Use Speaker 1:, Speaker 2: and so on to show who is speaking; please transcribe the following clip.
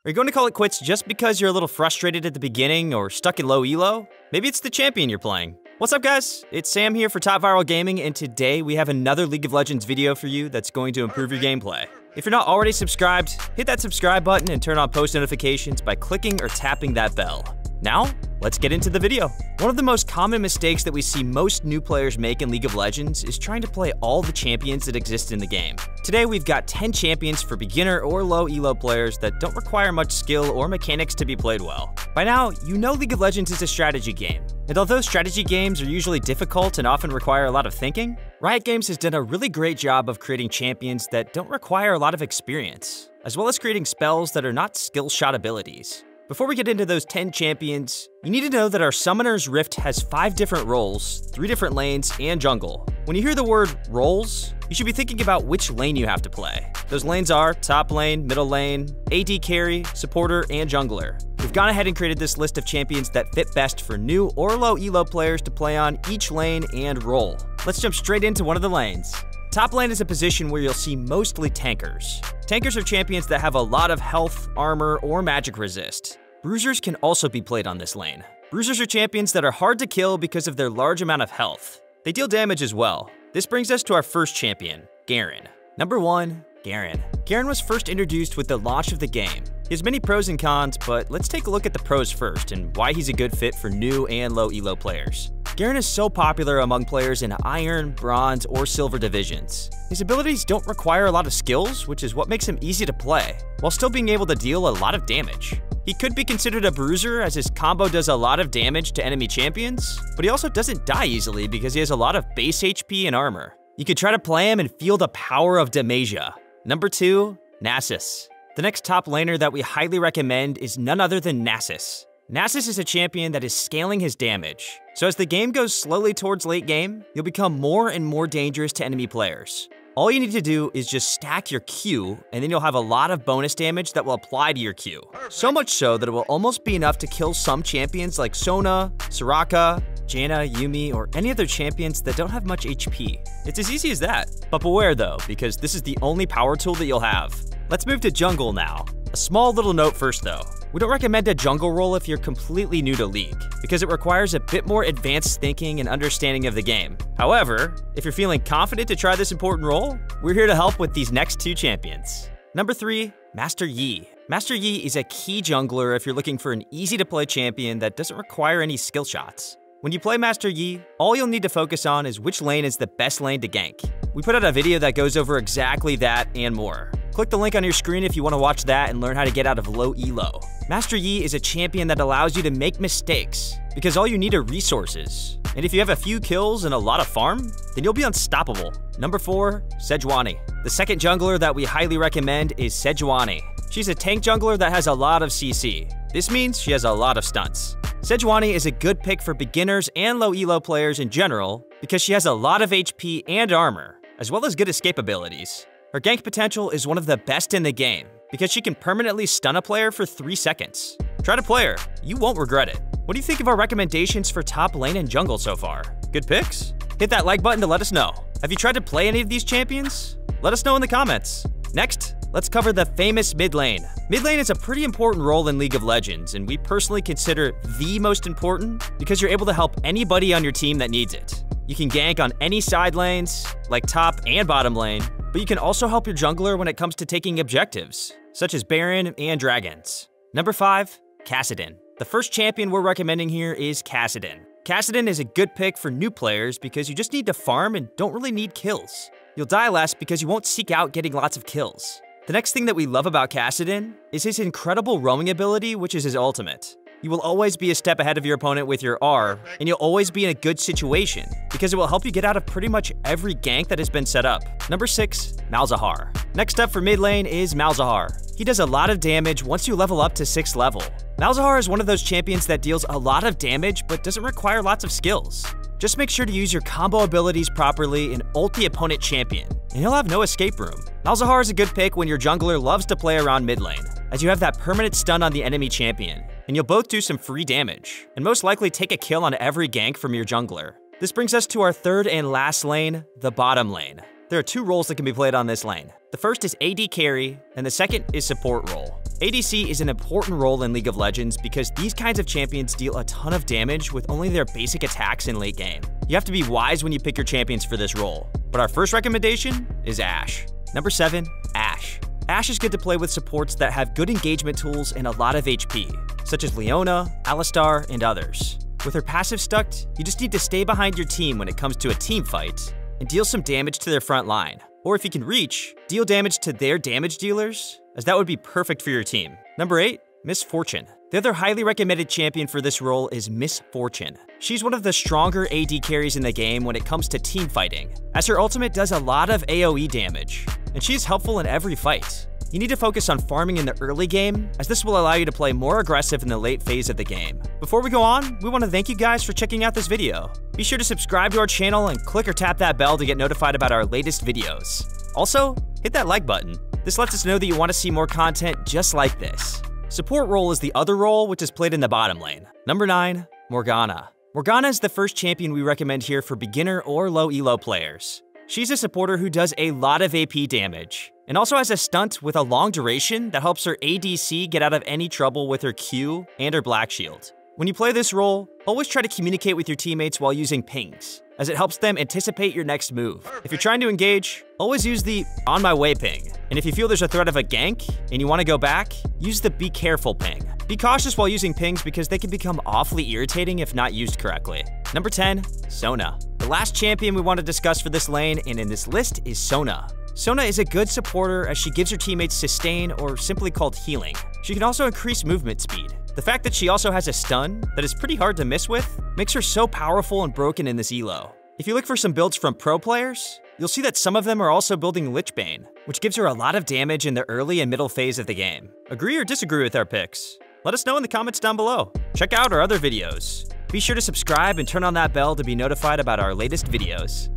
Speaker 1: Are you going to call it quits just because you're a little frustrated at the beginning or stuck in low elo? Maybe it's the champion you're playing. What's up guys? It's Sam here for Top Viral Gaming, and today we have another League of Legends video for you that's going to improve your gameplay. If you're not already subscribed, hit that subscribe button and turn on post notifications by clicking or tapping that bell. Now, let's get into the video. One of the most common mistakes that we see most new players make in League of Legends is trying to play all the champions that exist in the game. Today we've got 10 champions for beginner or low elo players that don't require much skill or mechanics to be played well. By now, you know League of Legends is a strategy game, and although strategy games are usually difficult and often require a lot of thinking, Riot Games has done a really great job of creating champions that don't require a lot of experience, as well as creating spells that are not skill shot abilities. Before we get into those 10 champions, you need to know that our Summoner's Rift has 5 different roles, 3 different lanes, and jungle. When you hear the word roles, you should be thinking about which lane you have to play. Those lanes are top lane, middle lane, AD carry, supporter, and jungler. We've gone ahead and created this list of champions that fit best for new or low elo players to play on each lane and role. Let's jump straight into one of the lanes. Top lane is a position where you'll see mostly tankers. Tankers are champions that have a lot of health, armor, or magic resist. Bruisers can also be played on this lane. Bruisers are champions that are hard to kill because of their large amount of health. They deal damage as well. This brings us to our first champion, Garen. Number 1, Garen. Garen was first introduced with the launch of the game. He has many pros and cons, but let's take a look at the pros first and why he's a good fit for new and low elo players. Garen is so popular among players in Iron, Bronze, or Silver divisions. His abilities don't require a lot of skills, which is what makes him easy to play, while still being able to deal a lot of damage. He could be considered a bruiser as his combo does a lot of damage to enemy champions, but he also doesn't die easily because he has a lot of base HP and armor. You could try to play him and feel the power of Demacia. Number 2, Nasus. The next top laner that we highly recommend is none other than Nasus. Nasus is a champion that is scaling his damage, so as the game goes slowly towards late game, you'll become more and more dangerous to enemy players. All you need to do is just stack your Q, and then you'll have a lot of bonus damage that will apply to your Q. So much so that it will almost be enough to kill some champions like Sona, Soraka, Janna, Yuumi, or any other champions that don't have much HP. It's as easy as that. But beware though, because this is the only power tool that you'll have. Let's move to jungle now. A small little note first though. We don't recommend a jungle role if you're completely new to League, because it requires a bit more advanced thinking and understanding of the game. However, if you're feeling confident to try this important role, we're here to help with these next 2 champions. Number 3, Master Yi. Master Yi is a key jungler if you're looking for an easy to play champion that doesn't require any skill shots. When you play Master Yi, all you'll need to focus on is which lane is the best lane to gank. We put out a video that goes over exactly that and more. Click the link on your screen if you want to watch that and learn how to get out of low elo. Master Yi is a champion that allows you to make mistakes, because all you need are resources. And if you have a few kills and a lot of farm, then you'll be unstoppable. Number 4, Sejuani. The second jungler that we highly recommend is Sejuani. She's a tank jungler that has a lot of CC. This means she has a lot of stunts. Sejuani is a good pick for beginners and low elo players in general because she has a lot of HP and armor, as well as good escape abilities. Her gank potential is one of the best in the game because she can permanently stun a player for 3 seconds. Try to play her, you won't regret it. What do you think of our recommendations for top lane and jungle so far? Good picks? Hit that like button to let us know. Have you tried to play any of these champions? Let us know in the comments. Next, let's cover the famous mid lane. Mid lane is a pretty important role in League of Legends, and we personally consider the most important because you're able to help anybody on your team that needs it. You can gank on any side lanes, like top and bottom lane, but you can also help your jungler when it comes to taking objectives, such as Baron and Dragons. Number 5, Kassadin. The first champion we're recommending here is Kassadin. Kassadin is a good pick for new players because you just need to farm and don't really need kills. You'll die less because you won't seek out getting lots of kills. The next thing that we love about Kassadin is his incredible roaming ability, which is his ultimate. You will always be a step ahead of your opponent with your R, and you'll always be in a good situation, because it will help you get out of pretty much every gank that has been set up. Number 6, Malzahar. Next up for mid lane is Malzahar. He does a lot of damage once you level up to 6th level. Malzahar is one of those champions that deals a lot of damage but doesn't require lots of skills. Just make sure to use your combo abilities properly and ult the opponent champion, and he'll have no escape room. Malzahar is a good pick when your jungler loves to play around mid lane, as you have that permanent stun on the enemy champion, and you'll both do some free damage, and most likely take a kill on every gank from your jungler. This brings us to our third and last lane, the bottom lane. There are 2 roles that can be played on this lane. The first is AD carry, and the second is support role. ADC is an important role in League of Legends because these kinds of champions deal a ton of damage with only their basic attacks in late game. You have to be wise when you pick your champions for this role. But our first recommendation is Ashe. Number 7, Ashe. Ashe is good to play with supports that have good engagement tools and a lot of HP, such as Leona, Alistar, and others. With her passive stuck, you just need to stay behind your team when it comes to a team fight and deal some damage to their front line. Or if you can reach, deal damage to their damage dealers, as that would be perfect for your team. Number 8, Miss Fortune. The other highly recommended champion for this role is Miss Fortune. She's one of the stronger AD carries in the game when it comes to team fighting, as her ultimate does a lot of AoE damage, and she's helpful in every fight. You need to focus on farming in the early game, as this will allow you to play more aggressive in the late phase of the game. Before we go on, we want to thank you guys for checking out this video. Be sure to subscribe to our channel and click or tap that bell to get notified about our latest videos. Also, hit that like button. This lets us know that you want to see more content just like this. Support role is the other role, which is played in the bottom lane. Number 9, Morgana. Morgana is the first champion we recommend here for beginner or low elo players. She's a supporter who does a lot of AP damage, and also has a stunt with a long duration that helps her ADC get out of any trouble with her Q and her Black Shield. When you play this role, always try to communicate with your teammates while using pings, as it helps them anticipate your next move. If you're trying to engage, always use the "on my way" ping. And if you feel there's a threat of a gank and you want to go back, use the "be careful" ping. Be cautious while using pings because they can become awfully irritating if not used correctly. Number 10, Sona. The last champion we want to discuss for this lane and in this list is Sona. Sona is a good supporter as she gives her teammates sustain, or simply called healing. She can also increase movement speed. The fact that she also has a stun that is pretty hard to miss with makes her so powerful and broken in this elo. If you look for some builds from pro players, you'll see that some of them are also building Lichbane, which gives her a lot of damage in the early and middle phase of the game. Agree or disagree with our picks? Let us know in the comments down below. Check out our other videos. Be sure to subscribe and turn on that bell to be notified about our latest videos.